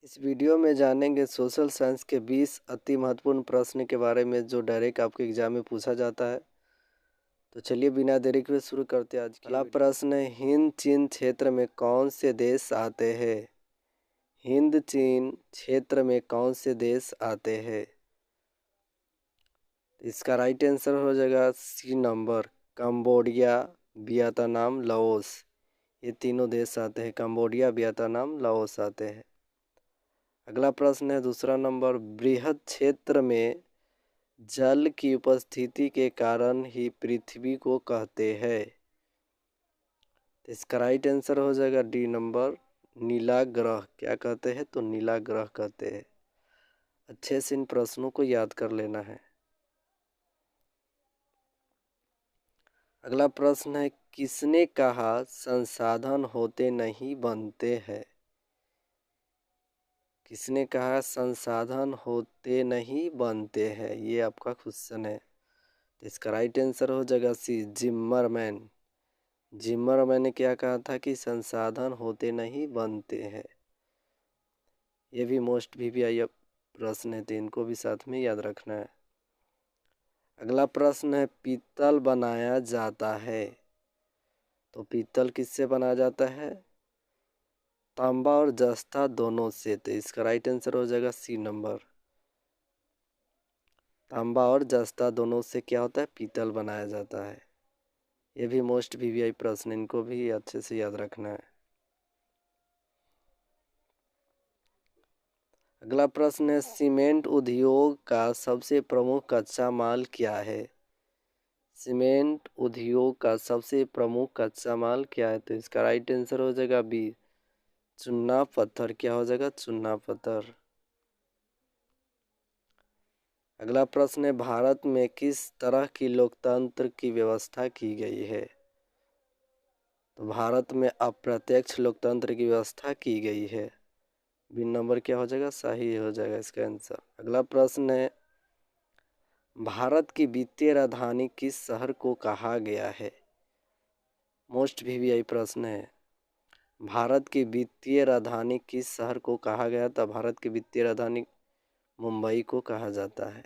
इस वीडियो में जानेंगे सोशल साइंस के 20 अति महत्वपूर्ण प्रश्न के बारे में जो डायरेक्ट आपके एग्जाम में पूछा जाता है। तो चलिए बिना देरी के शुरू करते हैं आज की। पहला प्रश्न है, हिंद चीन क्षेत्र में कौन से देश आते हैं? हिंद चीन क्षेत्र में कौन से देश आते हैं? इसका राइट आंसर हो जाएगा C number, Cambodia, Vietnam, Laos. ये तीनों देश आते हैं, कंबोडिया, वियतनाम, लाओस आते हैं। अगला प्रश्न है दूसरा नंबर, बृहद क्षेत्र में जल की उपस्थिति के कारण ही पृथ्वी को कहते हैं। इसका राइट आंसर हो जाएगा डी नंबर, नीला ग्रह। क्या कहते हैं? तो नीला ग्रह कहते हैं। अच्छे से इन प्रश्नों को याद कर लेना है। अगला प्रश्न है, किसने कहा संसाधन होते नहीं बनते हैं? किसने कहा संसाधन होते नहीं बनते हैं? ये आपका क्वेश्चन है। तो इसका राइट आंसर हो जाएगा सी, जिम्मरमैन। जिम्मरमैन ने क्या कहा था कि संसाधन होते नहीं बनते हैं। ये भी मोस्ट वीवीआई प्रश्न है, तो इनको भी साथ में याद रखना है। अगला प्रश्न है, पीतल बनाया जाता है। तो पीतल किससे बनाया जाता है? तांबा और जस्ता दोनों से। तो इसका राइट आंसर हो जाएगा सी नंबर, तांबा और जस्ता दोनों से क्या होता है? पीतल बनाया जाता है। ये भी मोस्ट वीवीआई प्रश्न, इनको भी अच्छे से याद रखना है। अगला प्रश्न है, सीमेंट उद्योग का सबसे प्रमुख कच्चा माल क्या है? सीमेंट उद्योग का सबसे प्रमुख कच्चा माल क्या है? तो इसका राइट आंसर हो जाएगा बी, चूना पत्थर। क्या हो जाएगा? चूना पत्थर। अगला प्रश्न है, भारत में किस तरह की लोकतंत्र की व्यवस्था की गई है? तो भारत में अप्रत्यक्ष लोकतंत्र की व्यवस्था की गई है। बी नंबर क्या हो जाएगा? सही हो जाएगा इसका आंसर। अगला प्रश्न है, भारत की वित्तीय राजधानी किस शहर को कहा गया है? मोस्ट वीवीआई प्रश्न है। भारत की वित्तीय राजधानी किस शहर को कहा गया था? भारत की वित्तीय राजधानी मुंबई को कहा जाता है।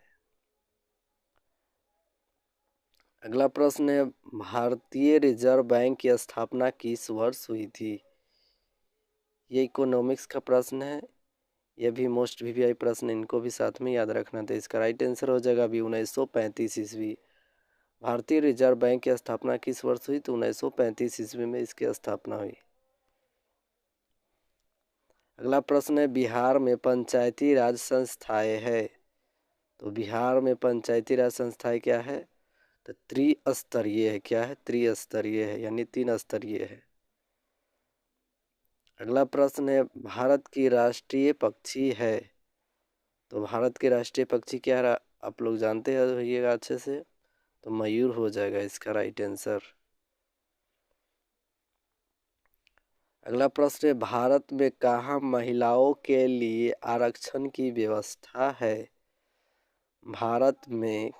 अगला प्रश्न है, भारतीय रिजर्व बैंक की स्थापना किस वर्ष हुई थी? ये इकोनॉमिक्स का प्रश्न है। यह भी मोस्ट वीवीआई प्रश्न, इनको भी साथ में याद रखना था। इसका राइट आंसर हो जाएगा अभी 1935 ईस्वी। भारतीय रिजर्व बैंक की स्थापना किस वर्ष हुई? तो 1935 ईस्वी में इसकी स्थापना हुई। अगला प्रश्न है, बिहार में पंचायती राज संस्थाएं है। तो बिहार में पंचायती राज संस्थाएं क्या है? तो त्रिस्तरीय है। क्या है? त्रिस्तरीय है, यानी 3 स्तरीय है। अगला प्रश्न है, भारत की राष्ट्रीय पक्षी है। तो भारत के राष्ट्रीय पक्षी क्या है? आप लोग जानते होइएगा अच्छे से। तो मयूर हो जाएगा इसका राइट आंसर। अगला प्रश्न है, भारत में कहाँ महिलाओं के लिए आरक्षण की व्यवस्था है? भारत में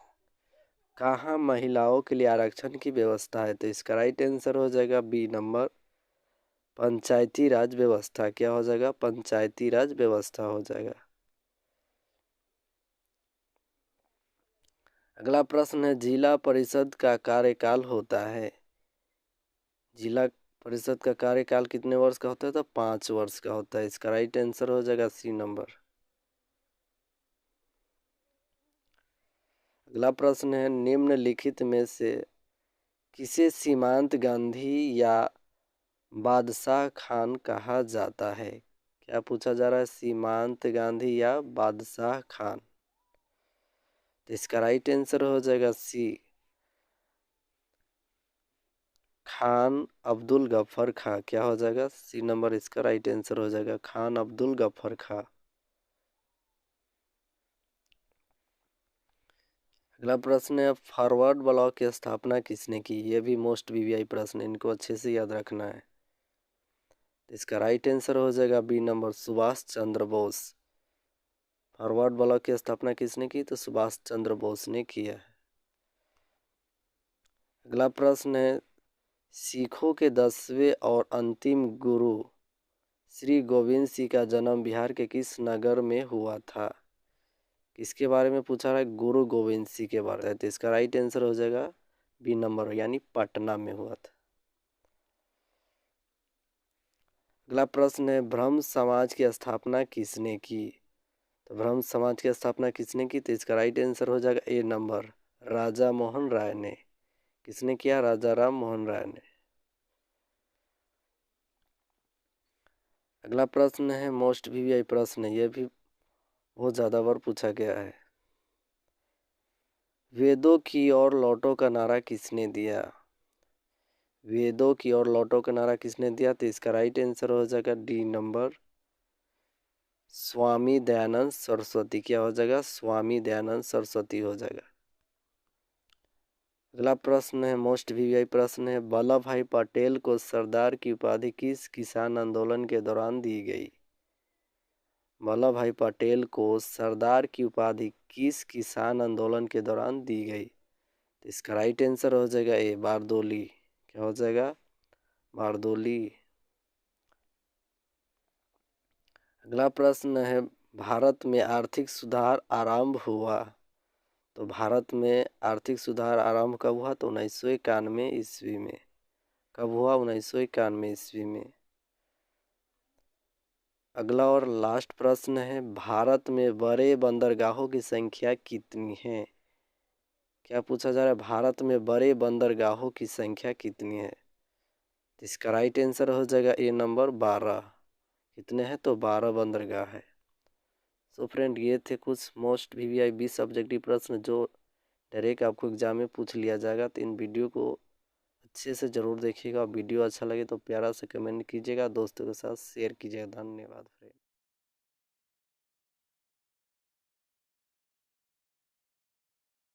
कहाँ महिलाओं के लिए आरक्षण की व्यवस्था है? तो इसका राइट आंसर हो जाएगा बी नंबर, पंचायती राज व्यवस्था। क्या हो जाएगा? पंचायती राज व्यवस्था हो जाएगा। अगला प्रश्न है, जिला परिषद का कार्यकाल होता है। जिला परिषद का कार्यकाल कितने वर्ष का होता है? तो 5 वर्ष का होता है। इसका राइट आंसर हो जाएगा सी नंबर। अगला प्रश्न है, निम्नलिखित में से किसे सीमांत गांधी या बादशाह खान कहा जाता है? क्या पूछा जा रहा है? सीमांत गांधी या बादशाह खान। तो इसका राइट आंसर हो जाएगा सी, खान अब्दुल गफ्फर खां। क्या हो जाएगा? सी नंबर इसका राइट आंसर हो जाएगा, खान अब्दुल गफ्फर खां। अगला प्रश्न है, फॉरवर्ड ब्लॉक की स्थापना किसने की? ये भी मोस्ट वीवीआई प्रश्न, इनको अच्छे से याद रखना है। इसका राइट आंसर हो जाएगा B number, Subhash Chandra Bose. Forward block की स्थापना किसने की? तो सुभाष चंद्र बोस ने किया है। अगला प्रश्न है, सिखों के 10वें और अंतिम गुरु श्री गोविंद सिंह का जन्म बिहार के किस नगर में हुआ था? किसके बारे में पूछा है? गुरु गोविंद सिंह के बारे में। तो इसका राइट आंसर हो जाएगा बी नंबर, यानी पटना में हुआ था। अगला प्रश्न है, ब्रह्म समाज की स्थापना किसने की? तो ब्रह्म समाज की स्थापना किसने की? तो इसका राइट आंसर हो जाएगा ए नंबर, राजा मोहन राय ने। किसने किया? राजा राम मोहन राय ने। अगला प्रश्न है, मोस्ट वीवीआई प्रश्न है, यह भी बहुत ज़्यादा बार पूछा गया है। वेदों की ओर लौटो का नारा किसने दिया? वेदों की ओर लौटो का नारा किसने दिया? तो इसका राइट आंसर हो जाएगा डी नंबर, स्वामी दयानंद सरस्वती। क्या हो जाएगा? स्वामी दयानंद सरस्वती हो जाएगा। अगला प्रश्न है, मोस्ट वीवीआई प्रश्न है, वल्लभ भाई पटेल को सरदार की उपाधि किस किसान आंदोलन के दौरान दी गई? वल्लभ भाई पटेल को सरदार की उपाधि किस किसान आंदोलन के दौरान दी गई? तो इसका राइट आंसर हो जाएगा ए बारदोली। क्या हो जाएगा? बारदोली। अगला प्रश्न है, भारत में आर्थिक सुधार आरंभ हुआ। तो भारत में आर्थिक सुधार आरंभ कब हुआ? तो 1991 ईस्वी में। कब हुआ? 1991 ईस्वी में। अगला और लास्ट प्रश्न है, भारत में बड़े बंदरगाहों की संख्या कितनी है? क्या पूछा जा रहा है? भारत में बड़े बंदरगाहों की संख्या कितनी है? इसका राइट आंसर हो जाएगा ए नंबर 12। कितने हैं? तो 12 बंदरगाह है। सो फ्रेंड, ये थे कुछ मोस्ट वीवीआई 20 सब्जेक्टिव प्रश्न जो डायरेक्ट आपको एग्जाम में पूछ लिया जाएगा। तो इन वीडियो को अच्छे से ज़रूर देखिएगा। वीडियो अच्छा लगे तो प्यारा से कमेंट कीजिएगा, दोस्तों के साथ शेयर कीजिएगा। धन्यवाद फ्रेंड।